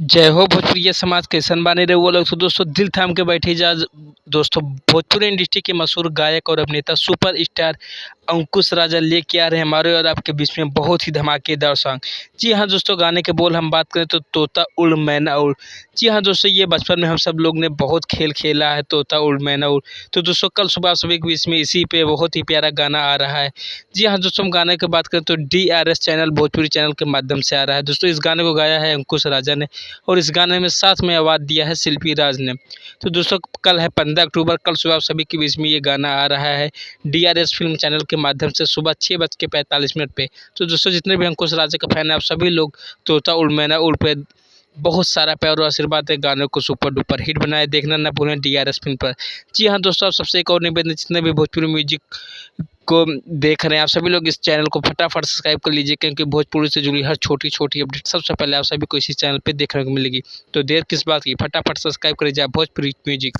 जय हो भोजपुरिया समाज कैसन बानी रहे वो लोग। तो दोस्तों दिल थाम के बैठे जा दोस्तों, भोजपुरी इंडस्ट्री के मशहूर गायक और अभिनेता सुपर स्टार अंकुश राजा लेके आ रहे हैं हमारे और आपके बीच में बहुत ही धमाकेदार सॉन्ग। जी हाँ दोस्तों, गाने के बोल हम बात करें तो तोता उड़ मैना उड़। जी हाँ दोस्तों, ये बचपन में हम सब लोग ने बहुत खेल खेला है, तोता उड़ मैना उड़। तो दोस्तों कल सुबह सभी के बीच में इसी पे बहुत ही प्यारा गाना आ रहा है। जी हाँ दोस्तों, हम गाने की बात करें तो DRS चैनल भोजपुरी चैनल के माध्यम से आ रहा है। दोस्तों इस गाने को गाया है अंकुश राजा ने और इस गाने में साथ में आवाज़ दिया है शिल्पी राज ने। तो दोस्तों कल है 15 अक्टूबर, कल सुबह सभी के बीच में ये गाना आ रहा है DRS फिल्म चैनल के माध्यम से सुबह 6:45 पे। तो दोस्तों जितने भी अंकुश राजा का फैन है, आप सभी लोग तोता उड़ मैना उड़ पे बहुत सारा प्यार और आशीर्वाद है, गाने को सुपर डुपर हिट बनाए, देखना ना भूलें DRS फिल्म पर। जी हाँ दोस्तों, आप सबसे एक और निवेदन, जितने भी भोजपुरी म्यूजिक को देख रहे हैं आप सभी लोग इस चैनल को फटाफट सब्सक्राइब कर लीजिए, क्योंकि भोजपुरी से जुड़ी हर छोटी छोटी अपडेट सबसे पहले आप सभी को इसी चैनल पे देखने को मिलेगी। तो देर किस बात की, फटाफट सब्सक्राइब कर लीजिए भोजपुरी म्यूजिक।